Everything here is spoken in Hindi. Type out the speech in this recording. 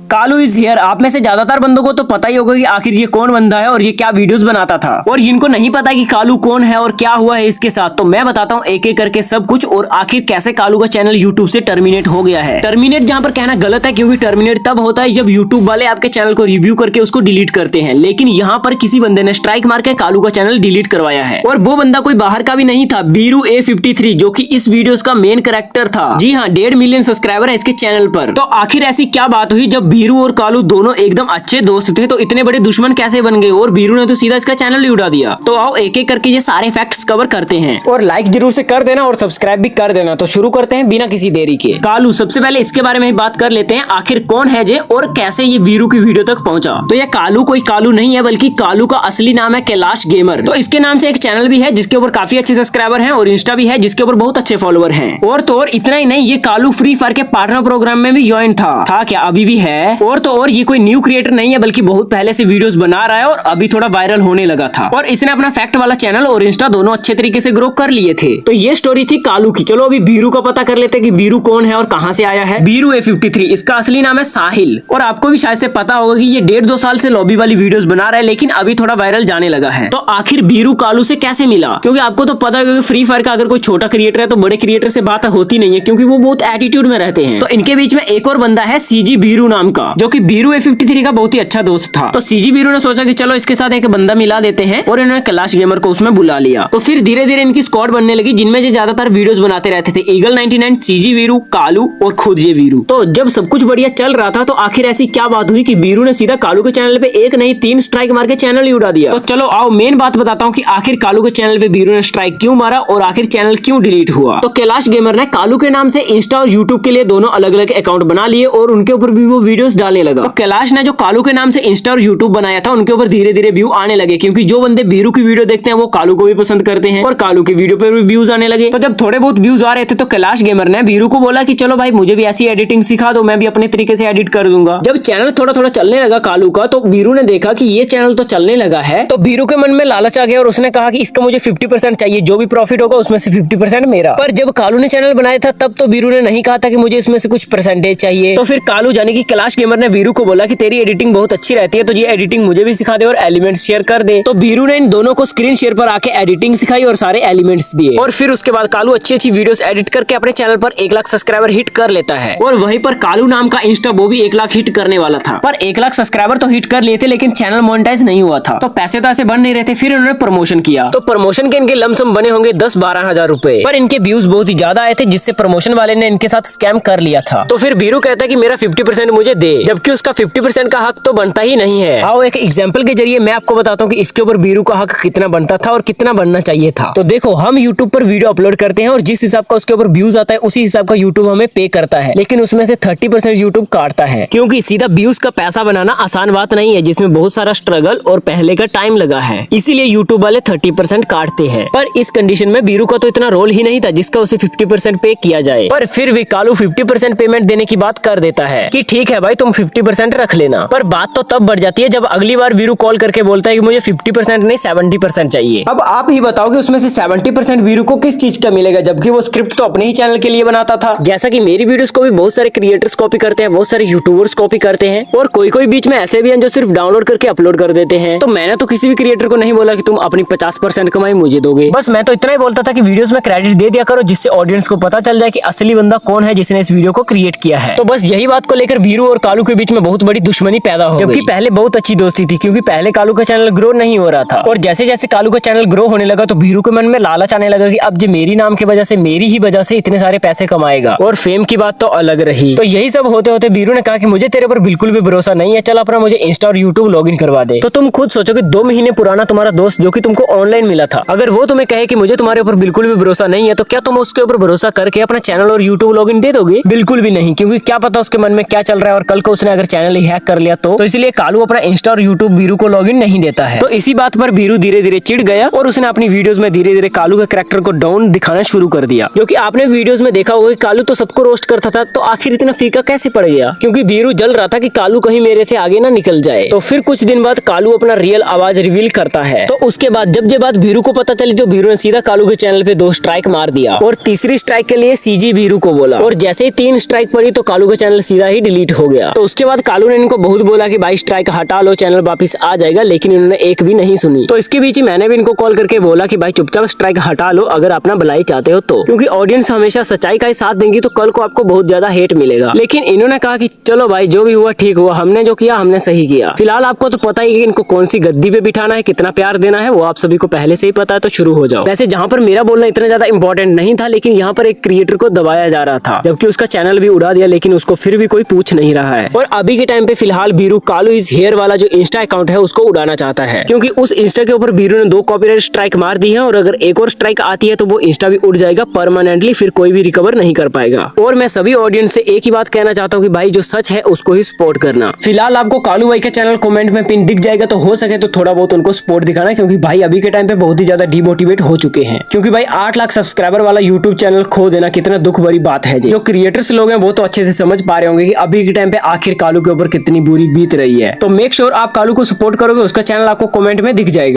Kalu is here. आप में से ज्यादातर बंदों को तो पता ही होगा कि आखिर ये कौन बंदा है और ये क्या वीडियोस बनाता था, और जिनको नहीं पता कि कालू कौन है और क्या हुआ है इसके साथ, तो मैं बताता हूँ एक एक करके सब कुछ, और आखिर कैसे कालू का चैनल यूट्यूब से टर्मिनेट हो गया है। टर्मिनेट जहाँ पर कहना गलत है, क्योंकि टर्मिनेट तब होता है जब यूट्यूब वाले आपके चैनल को रिव्यू करके उसको डिलीट करते हैं, लेकिन यहाँ पर किसी बंदे ने स्ट्राइक मार के कालू का चैनल डिलीट करवाया है। और वो बंदा कोई बाहर का भी नहीं था, बीरू A53, जो कि इस वीडियोस का मेन कैरेक्टर था। जी हाँ, 1.5 मिलियन सब्सक्राइबर है इसके चैनल पर। तो आखिर ऐसी क्या बात हुई जब बीरू और कालू दोनों एकदम अच्छे दोस्त थे, तो इतने बड़े दुश्मन कैसे बन गए, और बीरू ने तो सीधा इसका चैनल ही उड़ा दिया। तो आओ एक एक करके ये सारे फैक्ट्स कवर करते हैं, और लाइक जरूर से कर देना और सब्सक्राइब भी कर देना। तो शुरू करते हैं बिना किसी देरी के। कालू, सबसे पहले इसके बारे में ही बात कर लेते हैं, आखिर कौन है जे और कैसे ये बीरू की वीडियो तक पहुंचा। तो ये कालू कोई कालू नहीं है, बल्कि कालू का असली नाम है कैलाश गेमर। तो इसके नाम से एक चैनल भी है जिसके ऊपर काफी अच्छे सब्सक्राइबर हैं, और इंस्टा भी है जिसके ऊपर बहुत अच्छे फॉलोअर हैं। और तो और इतना ही नहीं, ये कालू फ्री फायर के पार्टनर प्रोग्राम में भी ज्वाइन था क्या, अभी भी है। और तो और ये कोई न्यू क्रिएटर नहीं है, बल्कि बहुत पहले से वीडियोस बना रहा है और अभी थोड़ा वायरल होने लगा था। और इसने अपना फैक्ट वाला चैनल और इंस्टा दोनों अच्छे तरीके से ग्रो कर लिए थे। तो ये स्टोरी थी कालू की। चलो अभी बीरू का पता कर लेते हैं कि बीरू कौन है और कहां से आया है। बीरू A53, इसका असली नाम है साहिल, और आपको भी शायद से पता होगा कि ये 1.5-2 साल से लॉबी वाली वीडियोस बना रहा है, लेकिन अभी थोड़ा वायरल जाने लगा है। तो आखिर बीरू कालू से कैसे मिला, क्योंकि आपको तो पता है फ्री फायर का अगर कोई छोटा क्रिएटर है तो बड़े क्रिएटर से बात होती नहीं है, क्योंकि वो बहुत एटीट्यूड में रहते हैं। तो इनके बीच में एक और बंदा है CG बीरू नाम का, जो कि बीरू A53 का बहुत ही अच्छा दोस्त था। तो CG बीरू ने सोचा कि चलो इसके साथ एक बंदा मिला देते हैं, और इन्होंने कैलाश गेमर को उसमें बुला लिया। तो फिर धीरे धीरे इनकी स्क्वाड बनने लगी, जिनमें से ज्यादातर वीडियोस बनाते रहते थे ईगल 99, CG बीरू, कालू और खुद ये बीरू। तो जब सब कुछ बढ़िया चल रहा था, तो आखिर ऐसी क्या बात हुई कि बीरू ने सीधा कालू के चैनल पे एक नहीं 3 स्ट्राइक मार के चैनल ही उड़ा दिया। तो चलो आओ मेन बात बताता हूँ कि आखिर कालू के चैनल पे बीरू ने स्ट्राइक क्यों मारा और आखिर चैनल क्यों डिलीट हुआ। तो कैलाश गेमर ने कालू के नाम से इंस्टा और यूट्यूब के लिए दोनों अलग अलग अकाउंट बना लिए, और उनके ऊपर भी वो वीडियोस डालने लगा। तो कैलाश ने जो कालू के नाम से इंस्टा और यूट्यूब बनाया था, उनके ऊपर धीरे धीरे व्यू आने लगे, क्योंकि जो बंदे बीरू की वीडियो देखते हैं वो कालू को भी पसंद करते हैं, और कालू की वीडियो पर भी व्यूज आने लगे। तो जब थोड़े बहुत व्यूज आ रहे थे, तो कैलाश गेमर ने बीरू को बोला कि चलो भाई मुझे भी ऐसी एडिटिंग सिखा दो, मैं भी अपने तरीके से एडिट कर दूंगा। जब चैनल थोड़ा थोड़ा चलने लगा कालू का, तो बीरू ने देखा कि ये चैनल तो चलने लगा है, तो बीरू के मन में लालच आ गया, और उसने कहा कि इसका मुझे 50% चाहिए, जो भी प्रॉफिट होगा उसमें से 50% मेरा। पर जब कालू ने चैनल बनाया था, तब तो बीरू ने नहीं कहा था कि मुझे इसमें से कुछ परसेंटेज चाहिए। तो फिर कालू यानी कि कैलाश गेमर ने बीरू को बोला कि तेरी एडिटिंग बहुत अच्छी रहती है, तो ये एडिटिंग मुझे भी सिखा दे और एलिमेंट्स शेयर कर दे। तो बीरू ने इन दोनों को स्क्रीन शेयर पर आके एडिटिंग सिखाई और सारे एलिमेंट्स दिए, और फिर उसके बाद कालू अच्छी अच्छी वीडियोस एडिट करके अपने चैनल पर 1 लाख सब्सक्राइबर हिट कर लेता है। और वहीं पर कालू नाम का इंस्टा वो भी 1 लाख हिट करने वाला था, पर 1 लाख सब्सक्राइबर तो हिट कर लिए थे, लेकिन चैनल मोनेटाइज नहीं हुआ था, तो पैसे तो ऐसे बन नहीं रहे थे। फिर उन्होंने प्रमोशन किया, तो प्रमोशन के इनके लमसम बने होंगे 10-12 हजार रुपए, पर इनके व्यूज बहुत ही ज्यादा आए थे, जिससे प्रमोशन वाले ने इनके साथ स्कैम कर लिया था। तो फिर बीरू कहता है कि मेरा 50% मुझे दे, जबकि उसका 50% का हक तो बनता ही नहीं है। आओ एक एग्जाम्पल के जरिए मैं आपको बताता हूँ कि इसके ऊपर बीरू का हक कितना बनता था और कितना बनना चाहिए था। तो देखो, हम यूट्यूब पर वीडियो अपलोड करते हैं, और जिस हिसाब का उसके ऊपर व्यूज आता है उसी हिसाब का यूट्यूब हमें पे करता है, लेकिन उसमें से 30% यूट्यूब काटता है, क्योंकि सीधा व्यूज का पैसा बनाना आसान बात नहीं है, जिसमें बहुत सारा स्ट्रगल और पहले का टाइम लगा है, इसीलिए यूट्यूब वाले 30% काटते हैं। पर इस कंडीशन में बीरू का तो इतना रोल ही नहीं था जिसका उसे 50% पे किया जाए, पर फिर भी कालू 50% पेमेंट देने की बात कर देता है कि ठीक है भाई तुम 50% रख लेना। पर बात तो तब बढ़ जाती है जब अगली बार बीरू कॉल करके बोलता है कि मुझे 50% नहीं 70% चाहिए। अब आप ही बताओ कि उसमें से 70% बीरू को किस चीज का मिलेगा, जबकि वो स्क्रिप्ट तो अपने ही चैनल के लिए बनाता था। जैसा कि मेरी वीडियोस को भी बहुत सारे क्रिएटर्स कॉपी करते हैं, बहुत सारे यूट्यूबर्स कॉपी करते हैं, और कोई कोई बीच में ऐसे भी हैं जो सिर्फ डाउनलोड करके अपलोड कर देते हैं। तो मैंने तो किसी भी क्रिएटर को नहीं बोला कि तुम अपनी 50% कमाई मुझे दोगे, बस मैं तो इतना ही बोलता था कि वीडियोस में क्रेडिट दे दिया करो, जिससे ऑडियंस को पता चल जाए कि असली बंदा कौन है जिसने इस वीडियो को क्रिएट किया है। तो बस यही बात को लेकर बीरू और कालू के बीच में बहुत बड़ी दुश्मनी पैदा हो गई, जबकि पहले बहुत अच्छी दोस्ती थी, क्योंकि पहले कालू का चैनल ग्रो नहीं हो रहा था, और जैसे जैसे कालू का चैनल ग्रो होने लगा, तो बीरू के मन में लालच आने लगा कि अब जो मेरी नाम की वजह से, मेरी ही वजह से इतने सारे पैसे कमाएगा, और फेम की बात तो अलग रही। तो यही सब होते होते बीरू ने कहा कि मुझे तेरे पर बिल्कुल भी भरोसा नहीं है, चल अपना मुझे इंस्टा और यूट्यूब लॉगिन करवा दे। तो तुम खुद सोचो कि 2 महीने पुराना तुम्हारा दोस्त जो कि तुमको ऑनलाइन मिला था, अगर वो तुम्हें कहे कि मुझे तुम्हारे ऊपर बिल्कुल भी भरोसा नहीं है, तो क्या तुम उसके ऊपर भरोसा करके अपना चैनल और यूट्यूब लॉगिन दे दोगे? बिल्कुल भी नहीं, क्योंकि क्या पता उसके मन में क्या चल रहा है, और कल को उसने अगर चैनल ही हैक कर लिया तो इसलिए कालू अपना इंस्टा और यूट्यूब बीरू को लॉगिन नहीं देता है। तो इसी बात पर बीरू धीरे धीरे चिढ़ गया, और उसने अपनी वीडियोस में धीरे धीरे कालू के कैरेक्टर को डाउन दिखाना शुरू कर दिया, क्योंकि आपने वीडियोस में देखा होगा कि कालू तो सबको रोस्ट करता था, तो आखिर इतना फीका कैसे पड़ गया? क्योंकि बीरू जल रहा था कि कालू कहीं मेरे से आगे ना निकल जाए। तो फिर कुछ दिन बाद कालू अपना रियल आवाज रिवील करता है, तो उसके बाद जब ये बात बीरू को पता चली, तो बीरू ने सीधा कालू के चैनल पे 2 स्ट्राइक मार दिया, और तीसरी स्ट्राइक के लिए CG बीरू को बोला, और जैसे ही 3 स्ट्राइक पड़ी तो कालू का चैनल सीधा ही डिलीट हो गया। गया। तो उसके बाद कालू ने इनको बहुत बोला कि भाई स्ट्राइक हटा लो, चैनल वापस आ जाएगा, लेकिन इन्होंने एक भी नहीं सुनी। तो इसके बीच मैंने भी इनको कॉल करके बोला कि भाई चुपचाप स्ट्राइक हटा लो अगर अपना भलाई चाहते हो तो, क्योंकि ऑडियंस हमेशा सच्चाई का ही साथ देंगी तो कल को आपको बहुत ज्यादा हेट मिलेगा। लेकिन इन्होंने कहा कि चलो भाई जो भी हुआ ठीक हुआ, हमने जो किया हमने सही किया। फिलहाल आपको तो पता ही है कि इनको कौन सी गद्दी पे बिठाना है, कितना प्यार देना है, वो आप सभी को पहले से ही पता है। तो शुरू हो जाओ। वैसे जहाँ पर मेरा बोलना इतना ज्यादा इंपॉर्टेंट नहीं था, लेकिन यहाँ पर एक क्रिएटर को दबाया जा रहा था, जबकि उसका चैनल भी उड़ा दिया, लेकिन उसको फिर भी कोई पूछ नहीं रहा है। और अभी के टाइम पे फिलहाल बीरू कालू इज हेयर वाला जो इंस्टा अकाउंट है उसको उड़ाना चाहता है, क्योंकि उस इंस्टा के ऊपर बीरू ने 2 कॉपीराइट स्ट्राइक मार दी है, और अगर एक और स्ट्राइक आती है तो वो इंस्टा भी उड़ जाएगा परमानेंटली, फिर कोई भी रिकवर नहीं कर पाएगा। और मैं सभी ऑडियंस से एक ही बात कहना चाहता हूँ कि भाई जो सच है उसको ही सपोर्ट करना। फिलहाल आपको कालू भाई का चैनल कमेंट में पिन दिख जाएगा, तो हो सके तो थोड़ा बहुत उनको सपोर्ट दिखाना, क्योंकि भाई अभी के टाइम पे बहुत ही ज्यादा डिमोटिवेट हो चुके हैं। क्योंकि भाई 8 लाख सब्सक्राइबर वाला यूट्यूब चैनल खो देना कितना दुख भरी बात है जी। जो क्रिएटर्स लोग हैं वो तो अच्छे से समझ पा रहे होंगे कि अभी के टाइम पे आखिर कालू के ऊपर कितनी बुरी बीत रही है। तो मेक श्योर आप कालू को सपोर्ट करोगे, उसका चैनल आपको कमेंट में दिख जाएगा।